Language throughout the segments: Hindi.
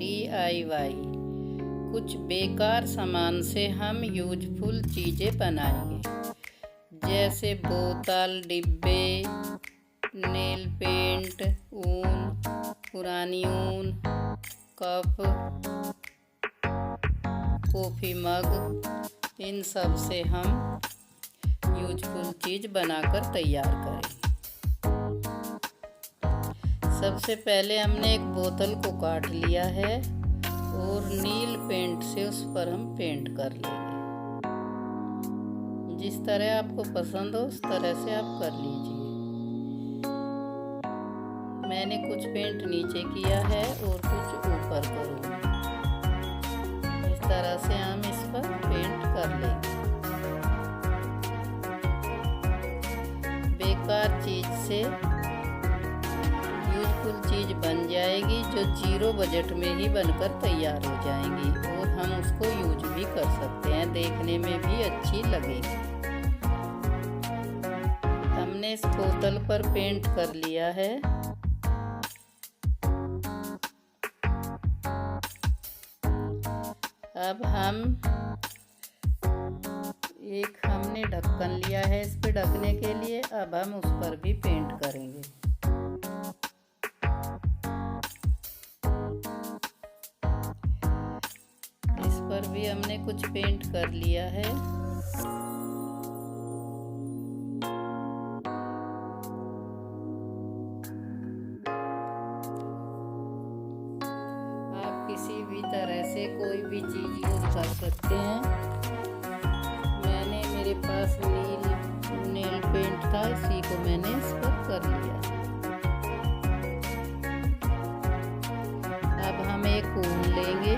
DIY। कुछ बेकार सामान से हम यूजफुल चीज़ें बनाएंगे, जैसे बोतल, डिब्बे, नेल पेंट, ऊन, पुरानी ऊन, कप, कॉफ़ी मग। इन सब से हम यूजफुल चीज़ बनाकर तैयार करेंगे। सबसे पहले हमने एक बोतल को काट लिया है और नील पेंट से उस पर हम पेंट कर लेंगे। जिस तरह आपको पसंद हो उस तरह से आप कर लीजिए। मैंने कुछ पेंट नीचे किया है और कुछ ऊपर करूँगी। इस तरह से हम इस पर पेंट कर लेंगे। बेकार चीज़ से यूजफुल चीज़ बन जाएगी, जो 0 बजट में ही बनकर तैयार हो जाएंगी और हम उसको यूज भी कर सकते हैं, देखने में भी अच्छी लगेगी। हमने इस बोतल पर पेंट कर लिया है। अब हमने ढक्कन लिया है इस पे ढकने के लिए। अब हम उस पर भी पेंट करेंगे। इस पर भी हमने कुछ पेंट कर लिया है। आप किसी भी तरह से कोई भी चीज़ यूज कर सकते हैं। मेरे पास नेल पेंट था, इसी को मैंने इस पर कर लिया। अब हम एक ऊन लेंगे।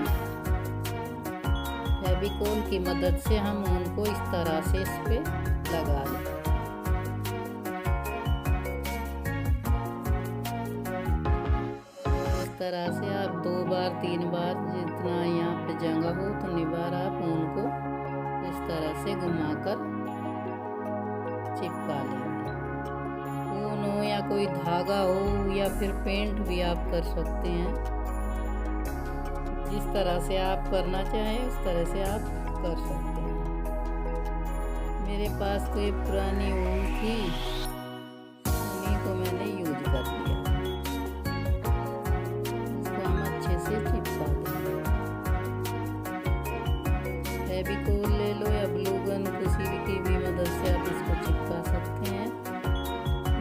फेविकोल की मदद से हम ऊन को इस तरह से इस पे लगा लें। इस तरह से आप 2 बार 3 बार, जितना यहाँ पे जगह हो उतनी बार आप ऊन को इस तरह से घुमाकर चिपका लेंगे। ऊन हो या कोई धागा हो या फिर पेंट भी आप कर सकते हैं। जिस तरह से आप करना चाहें उस तरह से आप कर सकते हैं। मेरे पास तो ये पुरानी ऊन थी, उन्हीं को मैंने यूज कर लिया। इसको हम अच्छे से चिपका देंगे। फेविकोल ले लो या ग्लू गन, किसी की भी मदद से आप इसको चिपका सकते हैं।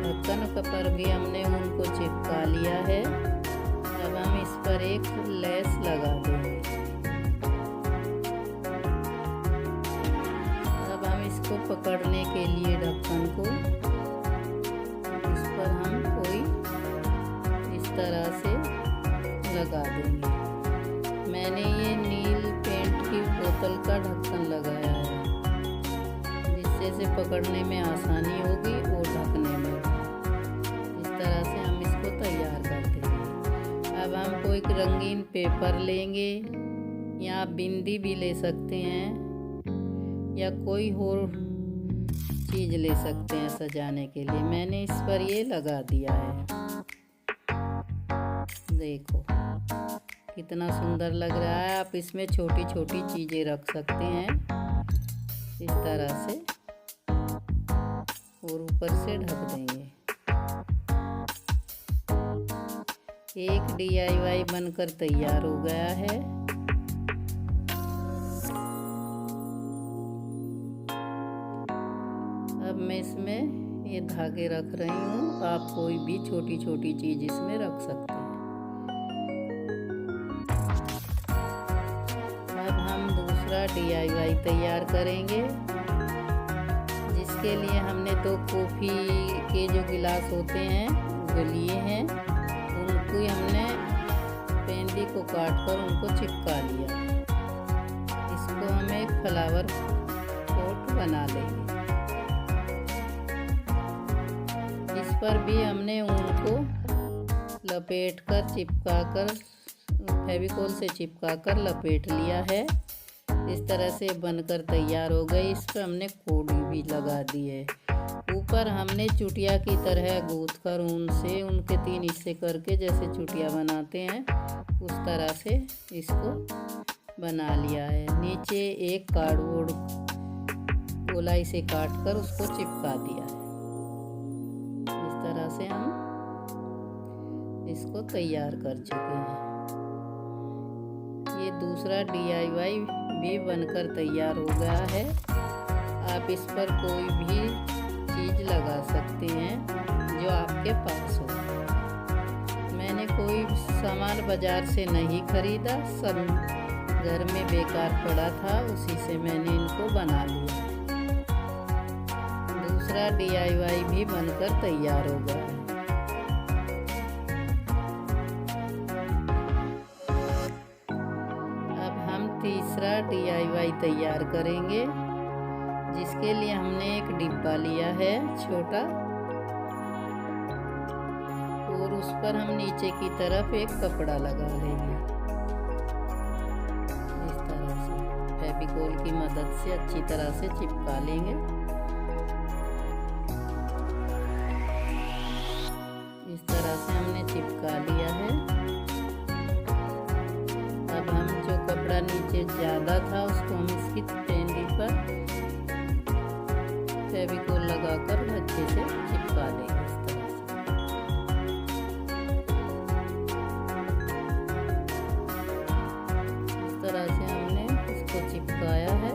ढक्कन पर भी हमने उनको चिपका लिया है। अब हम इस पर एक लेस लगा देंगे। अब हम इसको पकड़ने के लिए ढक्कन को इस पर हम कोई इस तरह से लगा देंगे। मैंने ये नील पेंट की बोतल का ढक्कन लगाया है, जिससे इसे पकड़ने में आसानी होगी और ढकने में। इस तरह से हम इसको तैयार करते हैं। अब हम कोई रंगीन पेपर लेंगे, या आप बिंदी भी ले सकते हैं या कोई और चीज़ ले सकते हैं सजाने के लिए। मैंने इस पर ये लगा दिया है। देखो कितना सुंदर लग रहा है। आप इसमें छोटी छोटी चीज़ें रख सकते हैं इस तरह से, और ऊपर से ढक देंगे। एक DIY बनकर तैयार हो गया है। अब मैं इसमें ये धागे रख रही हूँ। आप कोई भी छोटी छोटी चीज़ इसमें रख सकते हैं। अब हम दूसरा DIY तैयार करेंगे, जिसके लिए हमने 2 कॉफ़ी के जो गिलास होते हैं वो लिए हैं। उनको हमने पेंदी को काट कर उनको चिपका लिया। इसको हम एक फ्लावर पॉट बना लेंगे। इस पर भी हमने ऊन को लपेट कर चिपका कर, फेविकोल से चिपका कर लपेट लिया है। इस तरह से बनकर तैयार हो गई। इस पर हमने कोडी भी लगा दी है। ऊपर हमने चुटिया की तरह गूंथ कर ऊन से उनके 3 हिस्से करके जैसे चुटिया बनाते हैं उस तरह से इसको बना लिया है। नीचे एक कार्डबोर्ड गोलाई से काट कर उसको चिपका दिया है। इस तरह से हम इसको तैयार कर चुके हैं। ये दूसरा DIY भी बनकर तैयार हो गया है। आप इस पर कोई भी चीज़ लगा सकते हैं जो आपके पास हो। मैंने कोई सामान बाजार से नहीं खरीदा, सब घर में बेकार पड़ा था, उसी से मैंने इनको बना लिया। दूसरा DIY भी बनकर तैयार हो गया है। अब हम तीसरा DIY तैयार करेंगे, जिसके लिए हमने एक डिब्बा लिया है छोटा, और उस पर हम नीचे की तरफ एक कपड़ा लगा लेंगे। इस तरह से फेविकोल की मदद से अच्छी तरह से चिपका लेंगे। इस तरह से हमने चिपका लिया है। अब हम जो कपड़ा नीचे ज़्यादा था उसको हम इसकी पेंडी पर फेविकोल लगाकर अच्छे से चिपका देंगे। इस तरह से हमने इसको चिपकाया है।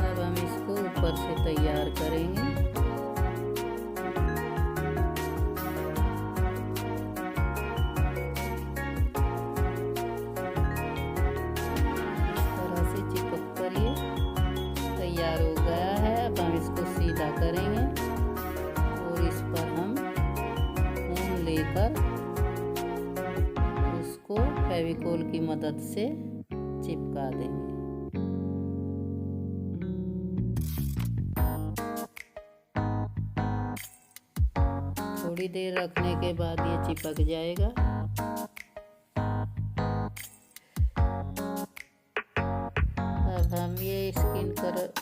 अब हम इसको ऊपर से तैयार करेंगे। तैयार हो गया है। अब हम इसको सीधा करेंगे और इस पर हम ऊन लेकर उसको फेविकोल की मदद से चिपका देंगे। थोड़ी देर रखने के बाद ये चिपक जाएगा। हम ये स्किन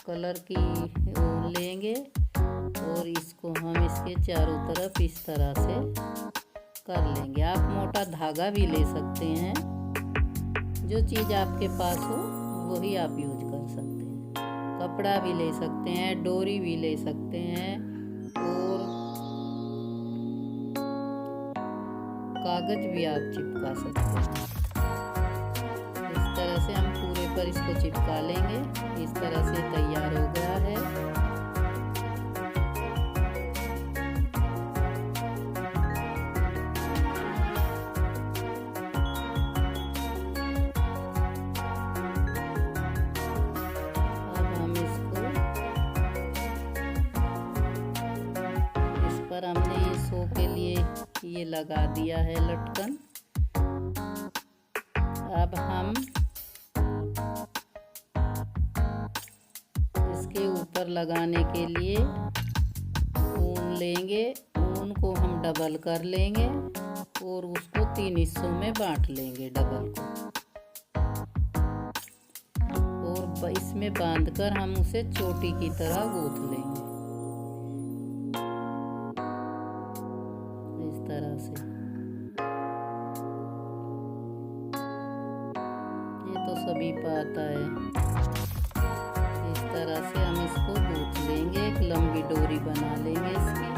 कलर की ऊन लेंगे और इसको हम इसके चारों तरफ इस तरह से कर लेंगे। आप मोटा धागा भी ले सकते हैं, जो चीज़ आपके पास हो वही आप यूज कर सकते हैं। कपड़ा भी ले सकते हैं, डोरी भी ले सकते हैं और कागज भी आप चिपका सकते हैं। इस तरह से हम पूरे पर इसको चिपका लेंगे। इस तरह से तैयार हो गया है। अब हम इसको इस पर हमने ये शो के लिए ये लगा दिया है लटकन। अब हम इसके ऊपर लगाने के लिए ऊन लेंगे। ऊन को हम डबल कर लेंगे और उसको 3 हिस्सों में बांट लेंगे डबल को, और इसमें बांधकर हम उसे चोटी की तरह गूंथ लेंगे। इस तरह से ये तो सभी पर आता है। इस तरह से हम इसको गूंथ लेंगे। एक लंबी डोरी बना लेंगे इसकी।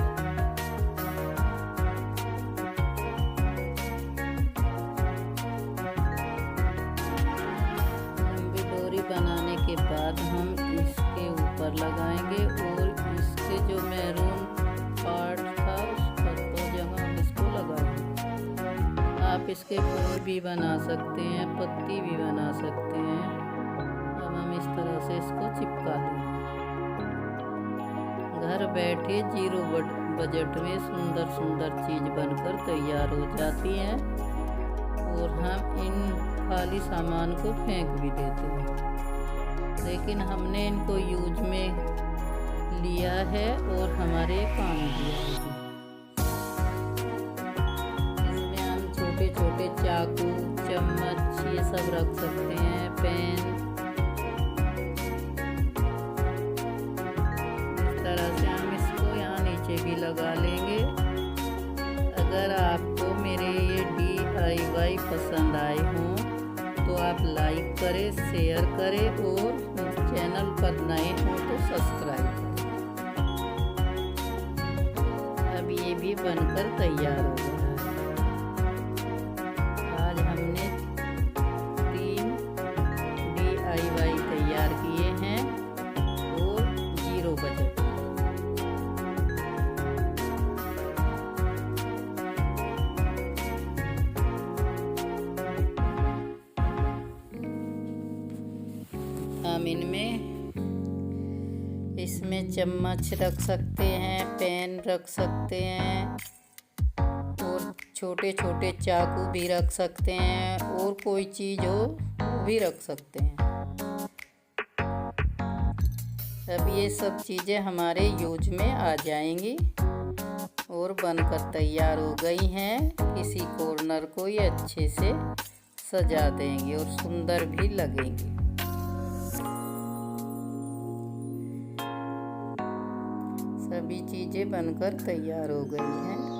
लंबी डोरी बनाने के बाद हम इसके ऊपर लगाएंगे और इसके जो मैरून पार्ट था उस पर तो जगह हम इसको लगाएंगे। आप इसके फूल भी बना सकते हैं, पत्ती भी बना सकते हैं। अब हम इस तरह से इसको चिपका लेंगे। घर बैठे 0 बजट में सुंदर सुंदर चीज़ बनकर तैयार हो जाती है और हम इन खाली सामान को फेंक भी देते हैं, लेकिन हमने इनको यूज में लिया है और हमारे काम दिया है। इसमें हम छोटे छोटे चाकू, चम्मच ये सब रख सकते हैं, पेन। पसंद आए हों तो आप लाइक करें, शेयर करें और चैनल पर नए हों तो सब्सक्राइब करें। अब ये भी बनकर तैयार हो गया है। आज हमने 3 DIY तैयार किए हैं और 0 बजट। हम इसमें चम्मच रख सकते हैं, पेन रख सकते हैं और छोटे छोटे चाकू भी रख सकते हैं और कोई चीज़ हो वो भी रख सकते हैं। अब ये सब चीज़ें हमारे यूज में आ जाएंगी और बनकर तैयार हो गई हैं। किसी कॉर्नर को ये अच्छे से सजा देंगे और सुंदर भी लगेंगी। सभी चीज़ें बनकर तैयार हो गई हैं।